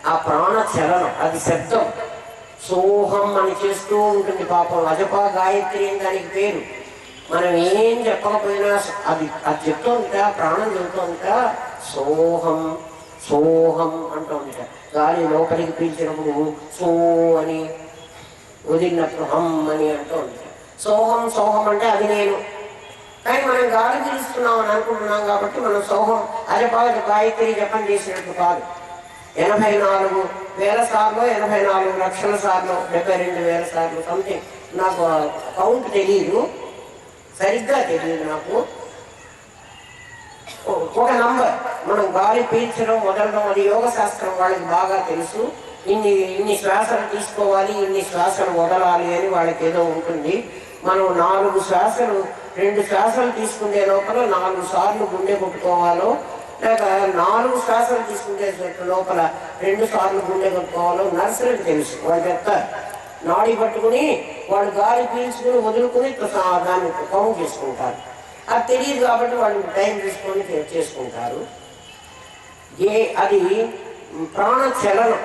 ఆ ప్రాణ చలనం, అది శబ్దం. సోహం అని చేస్తూ ఉంటుంది పాపం. అజపా గాయత్రి అని దానికి పేరు. మనం ఏం చెప్పకపోయినా అది చెప్తూ ఉంటా, ప్రాణం చెబుతూ ఉంటా. సోహం సోహం అంటూ ఉంటా. గాలి లోపలికి పీల్చినప్పుడు సో అని, వదిలినప్పుడు హమ్ అని అంటూ ఉంటా. సోహం సోహం అంటే అది నేను. కానీ మనం గాలి పీలుస్తున్నాం అని అనుకుంటున్నాం కాబట్టి మనం సోహం అజపా గాయత్రి జపం చేసినట్టు కాదు. 84,000 సార్లు, 84 లక్షల సార్లు, 72,000 సార్లు సంథింగ్. నాకు కౌంట్ తెలియదు, సరిగ్గా తెలియదు నాకు. ఒక నంబర్. మనం గాలి పీల్చడం వదలడం అది యోగ శాస్త్రం వాళ్ళకి బాగా తెలుసు. ఇన్ని శ్వాసలు తీసుకోవాలి, ఇన్ని శ్వాసలు వదలాలి అని వాళ్ళకి ఏదో ఉంటుంది. మనం 4 శ్వాసలు, 2 శ్వాసలు తీసుకునే లోపల 4 సార్లు గుండె కొట్టుకోవాలో, లేక 4 శ్వాసలు తీసుకునే లోపల 2 సార్లు గుండె కొట్టుకోవాలో నర్సులకు తెలుసు. వాళ్ళు చెప్తారు. నాడి పట్టుకుని వాళ్ళు గాలి పీల్చుకుని వదులుకుని దాన్ని కౌంట్ చేసుకుంటారు. అది తెలియదు కాబట్టి వాళ్ళు టైం తీసుకొని చేసుకుంటారు. అది ప్రాణ చలనం.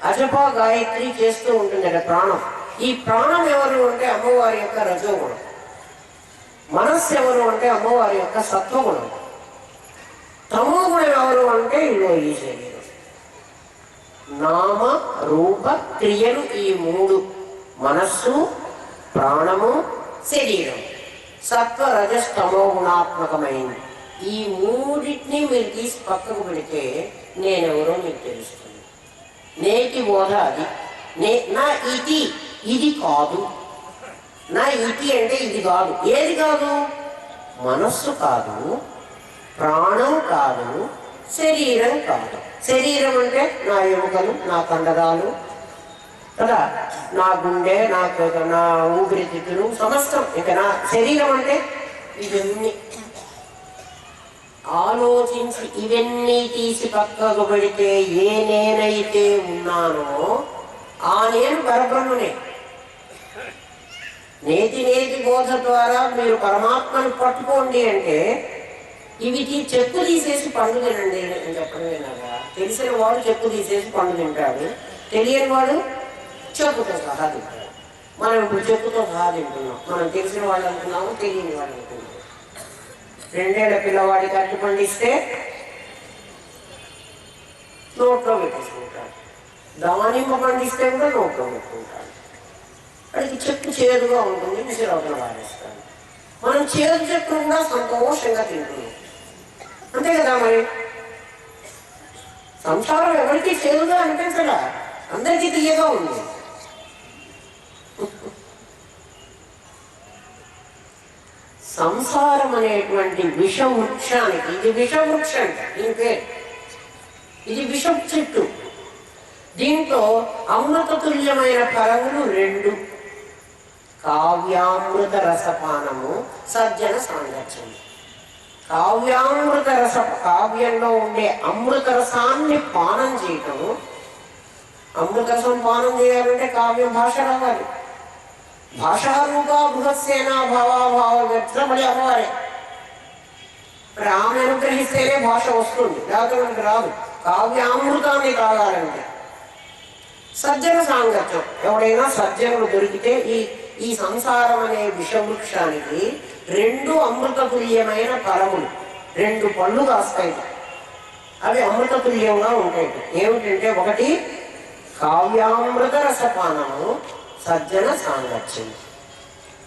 అజపా గాయత్రి చేస్తూ ఉంటుంది ప్రాణం. ఈ ప్రాణం ఎవరు అంటే అమ్మవారి యొక్క రజోగుణం. మనస్సు ఎవరు అంటే అమ్మవారి యొక్క సత్వగుణం. తమో గుణం ఎవరు అంటే ఇదో ఈ శరీరం. నామ రూప క్రియలు ఈ 3, మనస్సు, ప్రాణము, శరీరం సత్వ రజస్తమో గుణాత్మకమైంది. ఈ 3టిని మీరు తీసి పక్కకు పెడితే నేనెవరో మీకు తెలుస్తుంది. నేటి బోధ అది. నా ఇది కాదు. నా అంటే ఇది కాదు. ఏది కాదు? మనస్సు కాదు, ప్రాణం కాదు, శరీరం కాదు. శరీరం అంటే నా ఎముకలు, నా కండరాలు కదా, నా గుండె, నా ఊపిరితిత్తులు సమస్తం. ఇక నా శరీరం అంటే ఇవన్నీ. ఆలోచించి ఇవన్నీ తీసి పక్కకు పెడితే ఏ నేనైతే ఉన్నానో ఆ నేను పరబ్రహ్మనే. నేతి బోధ ద్వారా మీరు పరమాత్మను పట్టుకోండి అంటే ఇవి చెక్కు తీసేసి పండు తినండి అని చెప్పడం లేనగా. తెలిసిన వాడు చెక్కు తీసేసి పండు తింటాడు, తెలియని వాడు చెక్కుతో సహా తింటాడు. మనం ఇప్పుడు చెక్కుతో సహా తింటున్నాం. మనం తెలిసిన వాళ్ళు అంటున్నాము, తెలియని వాళ్ళు అంటున్నాము. 2 ఏళ్ల పిల్లవాడికి అట్టు పండిస్తే నోట్లో పెట్టేసుకుంటాడు. దానిమ్మ పండిస్తే కూడా నోట్లో పెట్టుకుంటాడు. అది చెక్కు చేదుగా ఉంటుంది, విసిరవతల వాడేస్తాడు. మనం చేదు చెక్కును కూడా సంతోషంగా తింటున్నాం. అంతే కదా. మరి సంసారం ఎవరికి చేదుగా అనిపించగా, అందరికీ తీయగా ఉంది. సంసారం అనేటువంటి విషవృక్షానికి, ఇది విషవృక్షం దీని పేరు. ఇది విషం చెట్టు. దీంట్లో అమృత తుల్యమైన ఫలములు 2: కావ్యామృత రసపానము, సజ్జన సాంగత్యం. కావ్యంలో ఉండే అమృత రసాన్ని పానం చేయటం. అమృత రసం పానం చేయాలంటే కావ్యం భాష రావాలి. భాషారూపా బృహస్సేనా భావాభావ వ్యక్తమడి అమ్మవారే. ఆమె అనుగ్రహిస్తేనే భాష వస్తుంది, లేకపోతే మనకు రాదు. కావ్యామృతాన్ని తాగాలంటే సజ్జన సాంగత్యం. ఎవడైనా సజ్జనులు దొరికితే ఈ సంసారం అనే విషవృక్షానికి 2 అమృతతుల్యమైన ఫలములు, 2 పళ్ళు కాస్తాయి. అవి అమృతతుల్యంగా ఉంటాయి. ఏమిటంటే, 1 కావ్యామృత రసపానము, సజ్జన సాంగత్యం.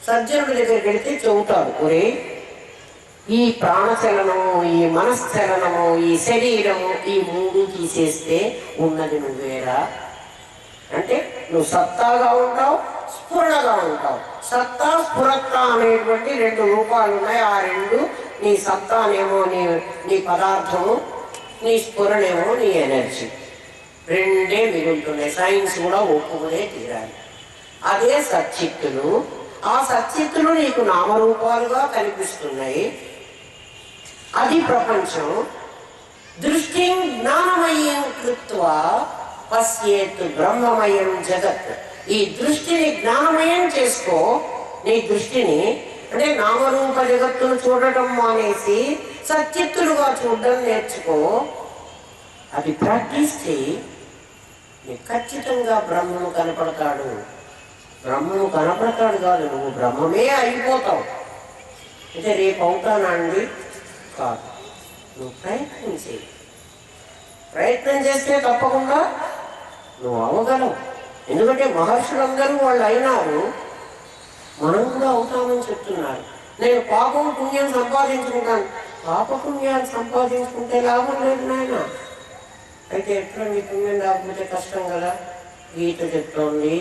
సజ్జనుడి దగ్గరికి వెళితే చెబుతారు, ఒరే ఈ ప్రాణచలనము, ఈ మనశ్చలనము, ఈ శరీరము, ఈ 3 తీసేస్తే ఉన్నది నువ్వేరా. అంటే నువ్వు సత్తాగా ఉంటావు, స్ఫురణగా ఉంటావు. సత్తా స్ఫురత్త అనేటువంటి 2 రూపాలు ఉన్నాయి. ఆ 2 నీ సత్తానేమో నీ పదార్థము, నీ స్ఫురణేమో నీ ఎనర్జీ. 2 మిగులుతున్నాయి. సైన్స్ కూడా ఒప్పుకునే తీరాలి. అదే సచ్చిత్తులు. ఆ సచ్చిత్తులు నీకు నామరూపాలుగా కనిపిస్తున్నాయి. అది ప్రపంచం. దృష్టి జ్ఞానమయం కృత్వా పశ్యేత్ బ్రహ్మమయం జగత్. ఈ దృష్టిని జ్ఞానమయం చేసుకో. నీ దృష్టిని అంటే నామరూప జగత్తును చూడటం మానేసి సచిత్తులుగా చూడడం నేర్చుకో. అది ప్రాక్టీస్ చేయి. నీకు ఖచ్చితంగా బ్రహ్మను కనపడతాడు. బ్రహ్మను కనపడతాడు కాదు, నువ్వు బ్రహ్మమే అయిపోతావు. అంటే రేపు అవుతానా అండి? కాదు. నువ్వు ప్రయత్నం చేయి. ప్రయత్నం చేస్తే తప్పకుండా నువ్వు అవ్వగలవు. ఎందుకంటే మహర్షులందరూ వాళ్ళు అయినారు, మనం కూడా అవుతామని చెప్తున్నారు. నేను పాపం పుణ్యం సంపాదించుకుంటాను. పాపపుణ్యాలు సంపాదించుకుంటే లాభం లేదు నాయన. అయితే ఎట్లా నీ పుణ్యం రాకపోతే కష్టం కదా. గీత చెప్తోంది,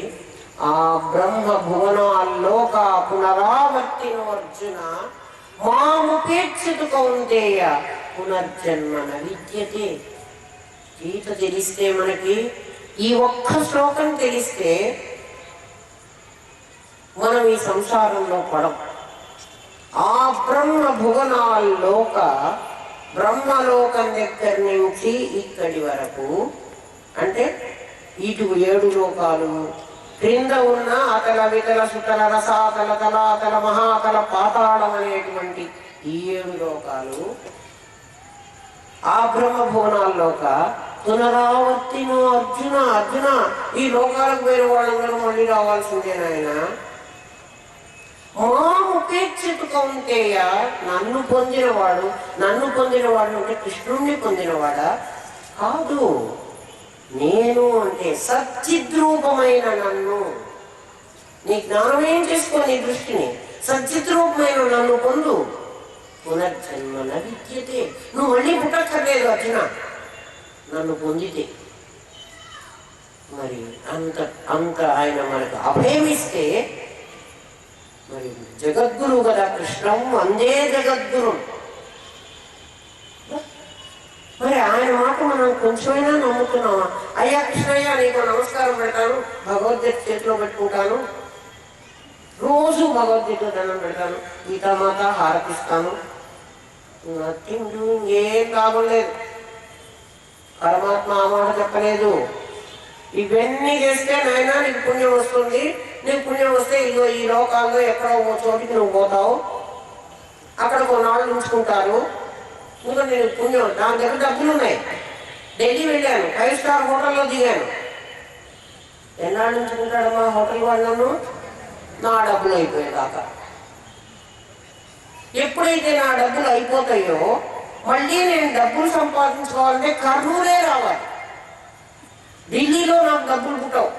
ఆ బ్రహ్మ భువనాల్లోక పునరావర్తినో అర్జున మాముపేక్షితు కౌంతేయ పునర్జన్మన విద్యతే. గీత తెలిస్తే మనకి, ఈ ఒక్క శ్లోకం తెలిస్తే మనం ఈ సంసారంలో పడం. ఆ బ్రహ్మ భువనాల్లోక, బ్రహ్మలోకం దగ్గర నుంచి ఇక్కడి వరకు, అంటే ఇటు 7 లోకాలు, క్రింద ఉన్న అతల వితల సుతల రసాతల తలాతల మహాతల పాతాళం అనేటువంటి ఈ 7 లోకాలు, ఆ బ్రహ్మ భువనాల్లోక పునరావర్తినో అర్జున. అర్జున, ఈ లోకాలకు పోయిన వాళ్ళందరూ మళ్ళీ రావాల్సిందేనాయన. మాముపేక్షితు కౌంతేయ, నన్ను పొందినవాడు. నన్ను పొందినవాడు అంటే కృష్ణుణ్ణి పొందినవాడా? కాదు. నేను అంటే సచ్చిద్రూపమైన నన్ను. నీ జ్ఞానమేం చేసుకో, నీ దృష్టిని సచ్చిద్రూపమైన నన్ను పొందు. పునర్జన్మన విద్యతే. నువ్వు మళ్ళీ పుట్టక్కర్లేదు అర్జున, నన్ను పొందితే. మరి అంత అంత ఆయన మనకు అభయమిస్తే, మరి జగద్గురు కదా కృష్ణం, అందే జగద్గురు. మరి ఆయన మాట మనం కొంచెమైనా నమ్ముతున్నామా? అయ్యా కృష్ణయ్య, నీకు నమస్కారం పెడతాను, భగవద్గీత చేతిలో పెట్టుకుంటాను, రోజు భగవద్గీత దండం పెడతాను, గీతామాత హారతిస్తాను, నథింగ్ డూయింగ్, ఏం లాభం లేదు. పరమాత్మ ఆ మాట చెప్పలేదు. ఇవన్నీ చేస్తే నాయన నీకు పుణ్యం వస్తుంది, నీకు పుణ్యం వస్తే ఇగో ఈ లోకాల్లో ఎక్కడో ఓ చోటికి నువ్వు పోతావు, అక్కడ కొన్నాళ్ళు ఉంచుకుంటారు, ఇంకా నేను పుణ్యం. దాని దగ్గర డబ్బులు ఉన్నాయి. ఢిల్లీ వెళ్ళాను, 5 స్టార్ హోటల్లో దిగాను. ఎన్నాళ్ళు ఉంచుకుంటాడమ్మా హోటల్ వాళ్ళను? నా డబ్బులు అయిపోయేదాక. ఎప్పుడైతే నా డబ్బులు అయిపోతాయో మళ్ళీ నేను డబ్బులు సంపాదించుకోవాలంటే కర్నూలే రావాలి. ఢిల్లీలో నాకు డబ్బులు పుట్టవు,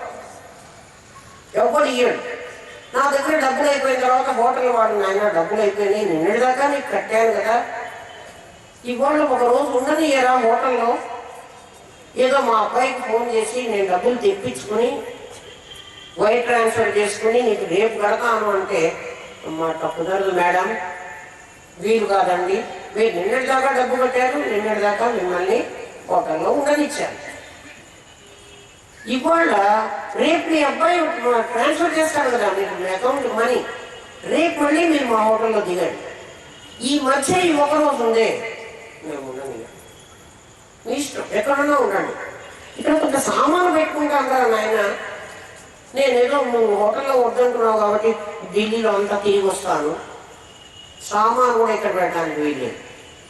ఎవరు ఇయ్యడు. నా దగ్గర డబ్బులు అయిపోయిన తర్వాత హోటల్ వాడు, నాయన డబ్బులు అయిపోయినాయి, నిన్నటిదాకా నీకు కట్టాను కదా, ఇవాళ ఒక రోజు ఉండనియరా హోటల్లో. ఏదో మా అబ్బాయికి ఫోన్ చేసి నేను డబ్బులు తెప్పించుకుని వైర్ ట్రాన్స్ఫర్ చేసుకుని నీకు రేపు కడతాను అంటే, మాట కుదరదు మేడం, వీలు కాదండి, మీరు నిన్నటిదాకా డబ్బు కట్టారు, నిన్నటిదాకా మిమ్మల్ని హోటల్లో ఉండనిచ్చారు. ఇవాళ రేపు మీ అబ్బాయి ట్రాన్స్ఫర్ చేస్తాడు కదా మీకు మీ అకౌంట్ మనీ, రేపు మళ్ళీ మీరు మా హోటల్లో దిగండి. ఈ మధ్య ఈ ఒకరోజు ఉందే, మేము ఉండను, మీ ఇష్టం, ఎక్కడన్నా ఉండండి. ఇక్కడ కొంత సామాను పెట్టుకుంటాం కదా నాయన, నేనేదో నువ్వు హోటల్లో వద్దంటున్నావు కాబట్టి ఢిల్లీలో అంతా తిరిగి వస్తాను, సామాను కూడా ఇక్కడ పెట్టడానికి వీల్లేదు.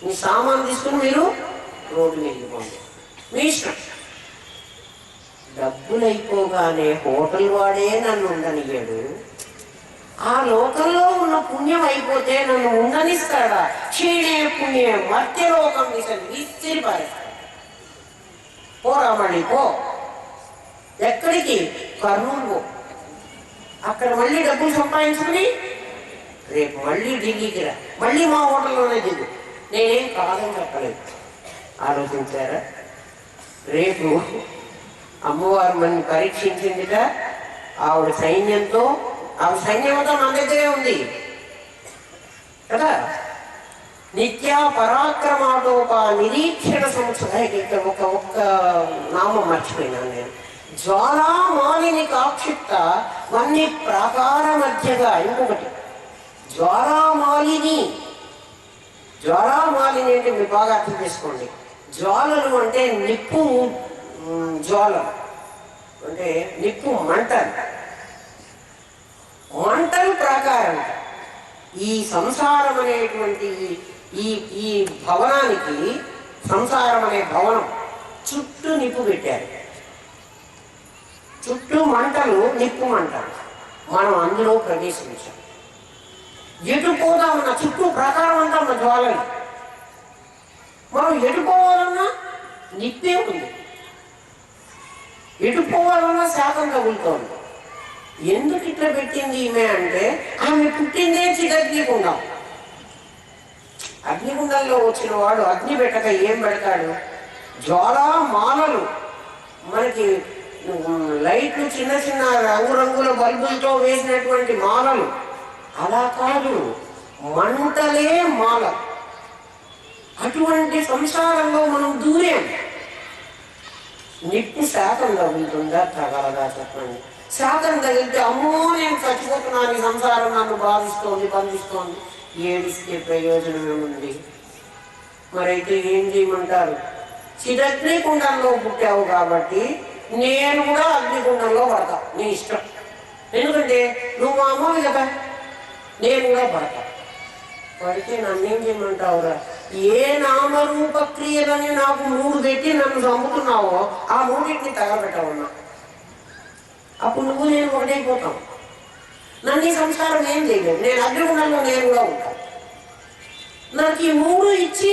మీ సామాను తీసుకుని మీరు రోడ్డు మీదకి పోండి, మీ ఇష్టం. డబ్బులు అయిపోగానే హోటల్ వాడే నన్ను ఉండనియ్యాడు, ఆ లోకంలో ఉన్న పుణ్యం అయిపోతే నన్ను ఉండనిస్తాడా? క్షీణే పుణ్యం మధ్యలోకం విసిరి పారేస్తాడు. పోరా మళ్ళీ పో, ఎక్కడికి? కర్నూలు పో, అక్కడ మళ్ళీ డబ్బులు సంపాదించుకుని రేపు మళ్ళీ ఢిల్లీకి రా, మళ్ళీ మా హోటల్లోనే దిగు. నేనేం కాదని చెప్పలేదు. ఆలోచించారా? రేపు అమ్మవారు మనని పరీక్షించిందిట. ఆవిడ సైన్యంతో, ఆవిడ సైన్యంతో మన దగ్గరే ఉంది కదా. నిత్యా పరాక్రమాటోప నిరీక్షణ సంస్థ, ఒక్క నామం మర్చిపోయినాను నేను. జ్వాలామాలిని కాక్షిప్త వన్ని ప్రాకార మధ్యగా. ఇంకొకటి జ్వాలామాలిని. జ్వాలామాలిని అంటే మీరు బాగా అర్థం చేసుకోండి. జ్వాలలు అంటే నిప్పు, జ్వాలలు అంటే నిప్పు, మంటలు, మంటలు ప్రాకారం. ఈ సంసారం అనేటువంటి ఈ ఈ భవనానికి, సంసారం అనే భవనం చుట్టూ నిప్పు పెట్టారు. చుట్టూ మంటలు, నిప్పు మంటలు, మనం అందులో ప్రవేశించాం. ఎటు పోదామన్నా చుట్టూ ప్రకారం అంతా మన జ్వాలలు, మనం ఎటు పోవాలన్నా నిప్పే ఉంది, ఎటు పోవాలన్నా శాఖం తగులుతోంది. ఎందుకు ఇట్లా పెట్టింది ఈమె అంటే, ఆమె పుట్టిందే అగ్నిగుండం. అగ్నిగుండంలో వచ్చిన వాడు అగ్ని పెట్టక ఏం పెడతాడు? జ్వాలా మాలలు, మనకి లైట్లు చిన్న చిన్న రంగురంగుల బల్బులతో వేసినటువంటి మాలలు, అలా కాదు, మంటలే మాల. అటువంటి సంసారంలో మనం దూరేం. నిప్పు శాఖం తగులుతుందా, తగలదా చెప్పండి? శాఖం తగిలితే అమ్మో నేను చచ్చిపోతున్నాను, ఈ సంసారం నన్ను బాధిస్తోంది, బంధిస్తోంది, ఏడిస్తే ప్రయోజనం ఏముంది? మరైతే ఏం చేయమంటారు? చిదగ్నికుండంలో పుట్టావు కాబట్టి నేను కూడా అగ్నిగుండంలో పడతా, నీ ఇష్టం. ఎందుకంటే నువ్వు మా అమ్మవి కదా, నేను కూడా పడతా. పడితే నన్నేం చేయమంటావురా? ఏ నామరూప క్రియలని నాకు 3 పెట్టి నన్ను చంపుతున్నావో ఆ 3టిని తగలబెట్టవున్నా, అప్పుడు నువ్వు నేను ఒకటైపోతాం. నన్ను ఈ సంసారం ఏం చేయలేదు, నేను అగ్నిగుండంలో నేను కూడా ఉంటాను. నాకు ఈ 3 ఇచ్చి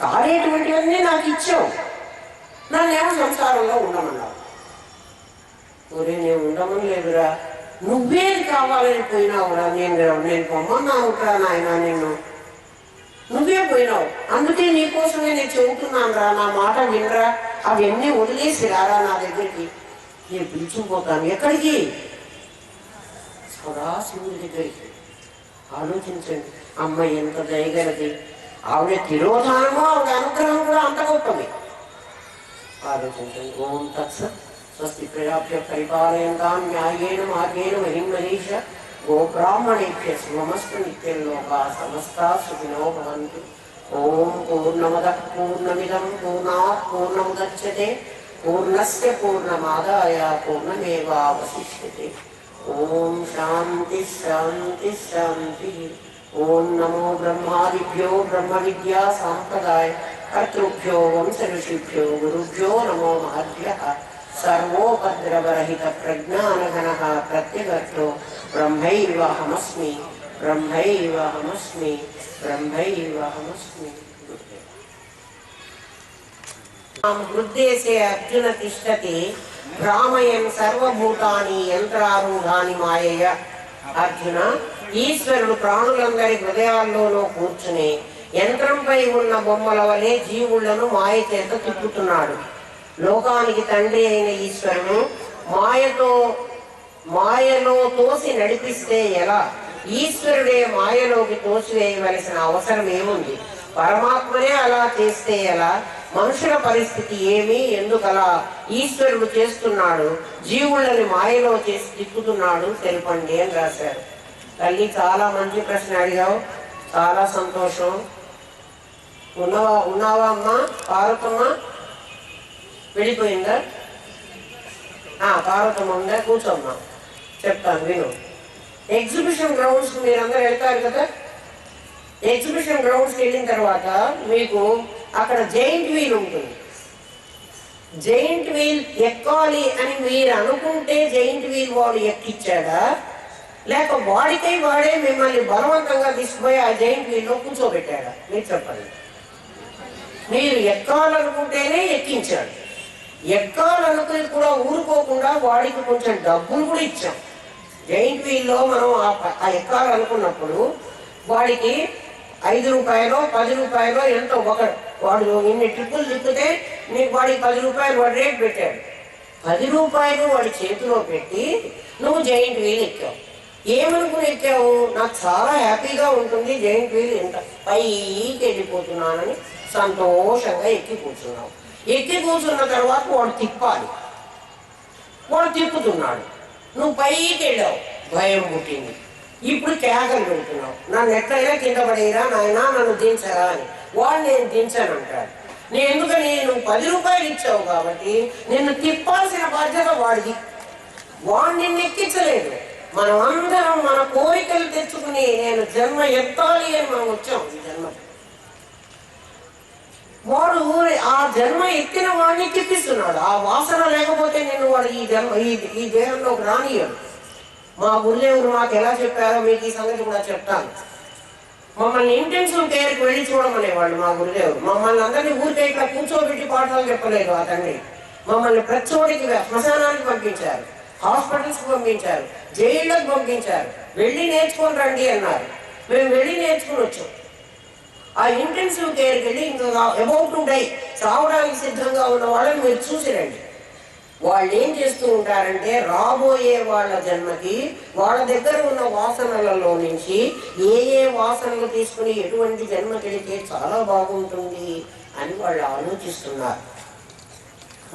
కాలేటువంటివన్నీ నాకు ఇచ్చావు, నన్నేమో సంసారంలో ఉండమన్నావు. ఒరే నేను ఉండమని లేదురా, నువ్వేది కావాలని పోయినావురా, నేను పొమ్మన్నావురా నాయన, నిన్ను నువ్వే పోయినావు, అందుకే నీకోసమే నేను చెబుతున్నాను రా, నా మాట వినరా, అవన్నీ వదిలేసి రారా నా దగ్గరికి, నేను పిలుచుకుపోతాను. ఎక్కడికి? సదాశివుడి దగ్గరికి. ఆలోచించండి, అమ్మ ఎంత దయగలది, ఆవిడ తిరోధానమో ఆవిడ అనుగ్రహం కూడా అంత గొప్పది. ఆలోచించండి. ఓం తత్సత్. స్వస్తి ప్రజాభ్య పరిపాలయంతాం న్యాయేన మార్గేణ మహిం మనీష గోబ్రాహ్మణేభ్య శుభమస్తు నిత్యం లోకా సమస్తా సుఖినో భవంతు. ఓం పూర్ణమదః పూర్ణమిదం పూర్ణాత్ పూర్ణముదచ్యతే పూర్ణస్య పూర్ణమాదాయ పూర్ణమేవావశిష్యతే. ఓం శాంతి శాంతి శాంతి. ఓం నమో బ్రహ్మాదిభ్యో బ్రహ్మ విద్యా సాంప్రదాయ కర్తృభ్యో వంశ ఋషిభ్యో గురుభ్యో నమో మహద్భ్యః. సర్వోపద్రవరహిత ప్రజ్ఞానఘనః ప్రత్యగర్తో బ్రహ్మైవాహమస్మి బ్రహ్మైవాహమస్మి బ్రహ్మైవాహమస్మి. హృద్దేశే అర్జున తిష్టతి భ్రామయన్ సర్వభూతాని యంత్రారూఢాని మాయయ. అర్జున, ఈశ్వరుడు ప్రాణులందరి హృదయాల్లోనూ కూర్చుని యంత్రంపై ఉన్న బొమ్మల వలె జీవులను మాయ చేత తిప్పుతున్నాడు. లోకానికి తండ్రి అయిన ఈశ్వరుడు మాయలో తోసి నడిపిస్తే ఎలా? ఈశ్వరుడే మాయలోకి తోసివేయవలసిన అవసరం ఏముంది? పరమాత్మనే అలా చేస్తే ఎలా? మనుషుల పరిస్థితి ఏమి? ఎందుకలా ఈశ్వరుడు చేస్తున్నాడు? జీవులని మాయలో చేసి తిప్పుతున్నాడు, తెలుపండి అని రాశారు. తల్లి, చాలా మంచి ప్రశ్న అడిగావు, చాలా సంతోషం. ఉన్నావా అమ్మా? పార్వతమ్మ వెళ్ళిపోయిందా? పార్వతమ్మ ఉందా? కూర్చోమ్మా, చెప్తాను విను. ఎగ్జిబిషన్ గ్రౌండ్స్ మీరందరూ వెళ్తారు కదా. ఎగ్జిబిషన్ గ్రౌండ్స్కి వెళ్ళిన తర్వాత మీకు అక్కడ జైంట్ వీల్ ఉంటుంది. జైంట్ వీల్ ఎక్కాలి అని మీరు అనుకుంటే జైంట్ వీల్ వాడు ఎక్కిచ్చాడా, లేక వాడికై వాడే మిమ్మల్ని బలవంతంగా తీసుకుపోయి ఆ జైంట్ వీల్లో కూర్చోబెట్టాడా? మీరు చెప్పండి. మీరు ఎక్కాలనుకుంటేనే ఎక్కించాడు. ఎక్కాలనుకుని కూడా ఊరుకోకుండా వాడికి కొంచెం డబ్బులు కూడా ఇచ్చాం. జైంట్ వీల్లో మనం ఆ ఎక్కాలనుకున్నప్పుడు వాడికి 5 రూపాయలు 10 రూపాయలు ఎంతో వాడు ఇన్ని ట్రిప్పులు తిప్పితే నీకు వాడికి 10 రూపాయలు వాడి రేట్ పెట్టాడు. 10 రూపాయలు వాడి చేతిలో పెట్టి నువ్వు జైంట్ వీల్ ఎక్కావు. ఏమనుకుని ఎక్కావు? నాకు చాలా హ్యాపీగా ఉంటుంది, జైంట్ వీల్ ఎంత పైకి వెళ్ళిపోతున్నానని సంతోషంగా ఎక్కి కూర్చున్నావు. ఎక్కి కూర్చున్న తర్వాత వాడు తిప్పాలి, వాడు తిప్పుతున్నాడు, నువ్వు పైకి వెళ్ళావు, భయం పుట్టింది. ఇప్పుడు కేకలు పెడుతున్నావు, నన్ను ఎట్లయినా కింద పడేయరా నాయనా, నన్ను దించరా అని. వాడు నేను దించాను అంటాడు. నేను ఎందుకని? నువ్వు 10 రూపాయలు ఇచ్చావు కాబట్టి నిన్ను తిప్పాల్సిన బాధ్యత వాడిది. వాడు నిన్ను ఎక్కించలేదు. మనం అందరం మన కోరికలు తెచ్చుకుని నేను జన్మ ఎత్తాలి అని మనం వచ్చాం. ఈ జన్మ వాడు ఆ జన్మ ఎత్తిన వాడిని తిప్పిస్తున్నాడు. ఆ వాసన లేకపోతే నేను వాడు ఈ జన్మ ఈ దేహంలోకి రానియడు. మా గురుదేవులు మాకు ఎలా చెప్పారో మీకు ఈ సంగతి కూడా చెప్తాను. మమ్మల్ని ఇంటెన్సివ్ కేర్కి వెళ్ళి చూడమనేవాళ్ళు మా గురుదేవుడు. మమ్మల్ని అందరినీ ఊరికే ఇట్లా కూర్చోబెట్టి పాఠాలు చెప్పలేదు ఆ తండ్రి. మమ్మల్ని ప్రతి చోటికి శ్మశానానికి పంపించారు, హాస్పిటల్స్కి పంపించారు, జైళ్ళకి పంపించారు. వెళ్ళి నేర్చుకొని రండి అన్నారు. మేము వెళ్ళి నేర్చుకుని వచ్చాం. ఆ ఇంటెన్సివ్ కేర్కి వెళ్ళి ఇంకా అబౌట్ టు డై, చావడానికి సిద్ధంగా ఉన్న వాళ్ళని మీరు చూసి రండి. వాళ్ళు ఏం చేస్తూ ఉంటారంటే రాబోయే వాళ్ళ జన్మకి వాళ్ళ దగ్గర ఉన్న వాసనలలో నుంచి ఏ ఏ వాసనలు తీసుకుని ఎటువంటి జన్మ కలిగితే చాలా బాగుంటుంది అని వాళ్ళు ఆలోచిస్తున్నారు.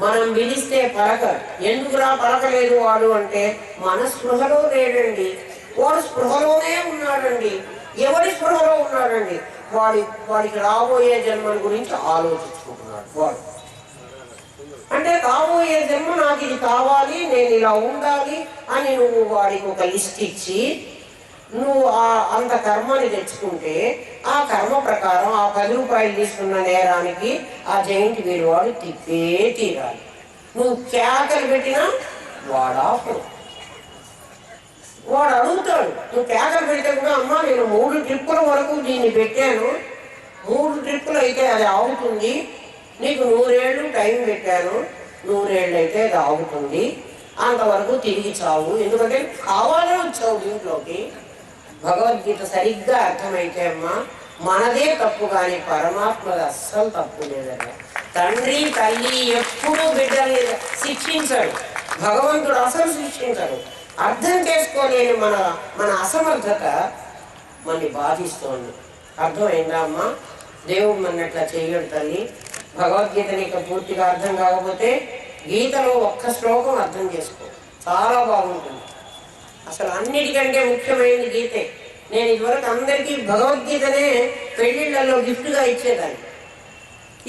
మనం పిలిస్తే పలకరు. ఎందుకురా పలకలేదు వాడు అంటే మన స్పృహలో లేడండి. వాడు స్పృహలోనే ఉన్నాడండి. ఎవరి స్పృహలో ఉన్నాడండి? వాడికి రాబోయే జన్మల గురించి ఆలోచించుకుంటున్నాడు వాడు. అంటే రాబోయే జన్మ నాకు ఇది కావాలి, నేను ఇలా ఉండాలి అని నువ్వు వాడికి ఒక లిస్ట్ ఇచ్చి నువ్వు అంత కర్మని తెచ్చుకుంటే ఆ కర్మ ప్రకారం ఆ 10 రూపాయలు తీసుకున్న నేరానికి ఆ జైంట్ వీరు వాడు తిప్పే తీరాలి. నువ్వు కేకలు పెట్టినా వాడు అడుగుతాడు. నువ్వు కేకలు పెడితే కూడా అమ్మా నేను 3 ట్రిప్పుల వరకు దీన్ని పెట్టాను, 3 ట్రిప్పులు అయితే అది ఆగుతుంది, నీకు 100 ఏళ్ళు టైం పెట్టాను, 100 ఏళ్ళు అయితే అది ఆగుతుంది, అంతవరకు తిరిగి చావు, ఎందుకంటే కావాలని వచ్చావు దీంట్లోకి. భగవద్గీత సరిగ్గా అర్థమైతే అమ్మా మనదే తప్పు, కానీ పరమాత్మది అస్సలు తప్పు లేదట. తండ్రి తల్లి ఎప్పుడూ బిడ్డల్ని శిక్షించాడు, భగవంతుడు అసలు శిక్షించాడు. అర్థం చేసుకోలేని మన అసమర్థత మనని బాధిస్తోంది. అర్థమైందా అమ్మా? దేవుడు మన్నట్లా చేయడు తల్లి. భగవద్గీత నీకు పూర్తిగా అర్థం కాకపోతే గీతలో ఒక్క శ్లోకం అర్థం చేసుకో, చాలా బాగుంటుంది. అసలు అన్నిటికంటే ముఖ్యమైనది గీతే. నేను ఇదివరకు అందరికీ భగవద్గీతనే పెళ్లిళ్ళల్లో గిఫ్ట్గా ఇచ్చేదాన్ని.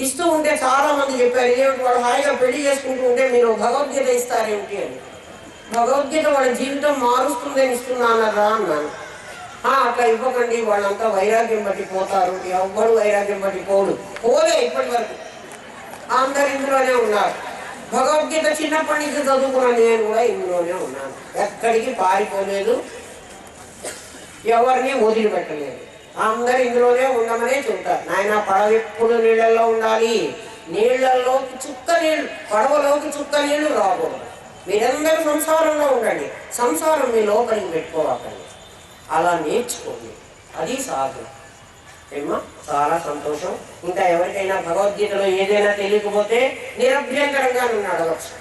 ఇస్తూ ఉంటే చాలా మంది చెప్పారు, ఏమిటి వాళ్ళు హాయిగా పెళ్లి చేసుకుంటూ ఉంటే మీరు భగవద్గీత ఇస్తారేమిటి అని. భగవద్గీత వాళ్ళ జీవితం మారుస్తుందని ఇస్తున్నానరా అన్నాను. అట్లా ఇవ్వకండి, వాళ్ళంతా వైరాగ్యం బట్టి పోతారు. ఎవ్వడు వైరాగ్యం బట్టి పోలే ఇప్పటి వరకు, అందరు ఇందులోనే ఉన్నారు. భగవద్గీత చిన్నప్పటి నుంచి చదువుకున్న నేను కూడా ఇందులోనే ఉన్నాను. ఎక్కడికి పారిపోలేదు, ఎవరిని వదిలిపెట్టలేదు. అందరు ఇందులోనే ఉండమనే చెబుతారు. నాయన పడవ ఎప్పుడు నీళ్ళల్లో ఉండాలి, నీళ్లలోకి చుక్క నీళ్లు, పడవలోకి చుక్క నీళ్లు రాకూడదు. మీరందరూ సంసారంలో ఉండండి, సంసారం మీ లోపలికి పెట్టుకోవాలండి. అలా నేర్చుకోండి, అది సాధన. ఏమా చాలా సంతోషం. ఇంకా ఎవరికైనా భగవద్గీతలో ఏదైనా తెలియకపోతే నిరభ్యంతరంగా నన్ను అడగచ్చు.